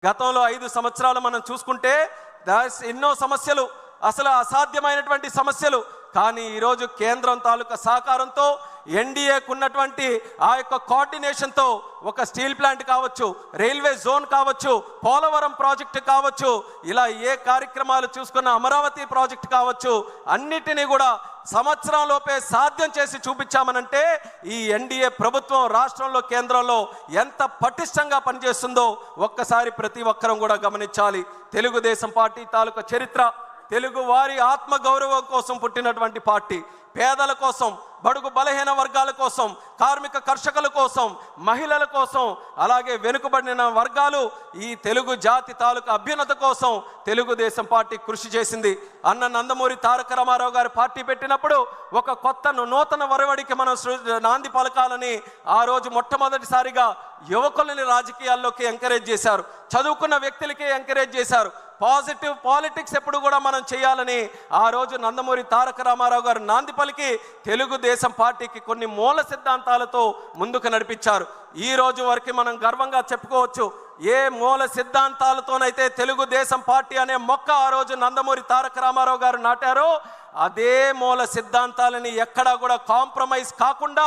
గతంలో 5 సంవత్సరాలు మనం చూసుకుంటే ఎన్నో సమస్యలు, అసలు అసాధ్యమైనటువంటి సమస్యలు. కానీ ఈరోజు కేంద్రం తాలూకా సహకారంతో, ఎన్డీఏకు ఉన్నటువంటి ఆ యొక్క కోఆర్డినేషన్తో ఒక స్టీల్ ప్లాంట్ కావచ్చు, రైల్వే జోన్ కావచ్చు, పోలవరం ప్రాజెక్టు కావచ్చు, ఇలా ఏ కార్యక్రమాలు చూసుకున్న అమరావతి ప్రాజెక్టు కావచ్చు, అన్నిటినీ కూడా సంవత్సరంలోపే సాధ్యం చేసి చూపించామనంటే ఈ ఎన్డీఏ ప్రభుత్వం రాష్ట్రంలో, కేంద్రంలో ఎంత పటిష్టంగా పనిచేస్తుందో ఒక్కసారి ప్రతి ఒక్కరం కూడా గమనించాలి. తెలుగుదేశం పార్టీ తాలూకా చరిత్ర, తెలుగు వారి ఆత్మగౌరవం కోసం పుట్టినటువంటి పార్టీ, పేదల కోసం, బడుగు బలహీన వర్గాల కోసం, కార్మిక కర్షకుల కోసం, మహిళల కోసం, అలాగే వెనుకబడిన వర్గాలు, ఈ తెలుగు జాతి తాలూకా అభ్యున్నత కోసం తెలుగుదేశం పార్టీ కృషి చేసింది. అన్న నందమూరి తారక రామారావు గారు పార్టీ పెట్టినప్పుడు ఒక కొత్త నూతన వరవడికి మనం నాంది పలకాలని ఆ రోజు మొట్టమొదటిసారిగా యువకులని రాజకీయాల్లోకి ఎంకరేజ్ చేశారు, చదువుకున్న వ్యక్తులకి ఎంకరేజ్ చేశారు. పాజిటివ్ పాలిటిక్స్ ఎప్పుడు కూడా మనం చేయాలని ఆ రోజు నందమూరి తారక రామారావు గారు నాంది పలికి తెలుగుదేశం పార్టీకి కొన్ని మూల సిద్ధాంతాలతో ముందుకు నడిపించారు. ఈ రోజు వరకు మనం గర్వంగా చెప్పుకోవచ్చు, ఏ మూల సిద్ధాంతాలతోనైతే తెలుగుదేశం పార్టీ అనే మొక్క ఆ రోజు నందమూరి తారక రామారావు గారు నాటారో, అదే మూల సిద్ధాంతాలని ఎక్కడా కూడా కాంప్రమైజ్ కాకుండా,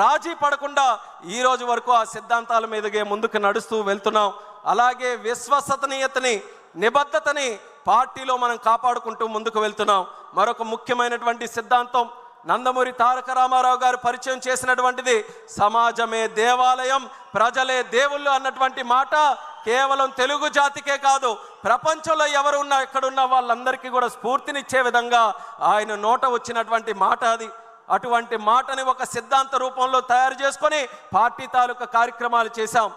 రాజీ పడకుండా ఈ రోజు వరకు ఆ సిద్ధాంతాల మీదగే ముందుకు నడుస్తూ వెళ్తున్నాం. అలాగే విశ్వసనీయతని, నిబద్ధతని పార్టీలో మనం కాపాడుకుంటూ ముందుకు వెళ్తున్నాం. మరొక ముఖ్యమైనటువంటి సిద్ధాంతం నందమూరి తారక రామారావు గారు పరిచయం చేసినటువంటిది సమాజమే దేవాలయం, ప్రజలే దేవుళ్ళు అన్నటువంటి మాట కేవలం తెలుగు జాతికే కాదు, ప్రపంచంలో ఎవరున్నా ఎక్కడున్న వాళ్ళందరికీ కూడా స్ఫూర్తినిచ్చే విధంగా ఆయన నోట వచ్చినటువంటి మాట అది. అటువంటి మాటని ఒక సిద్ధాంత రూపంలో తయారు చేసుకొని పార్టీ తాలూకా కార్యక్రమాలు చేశాం.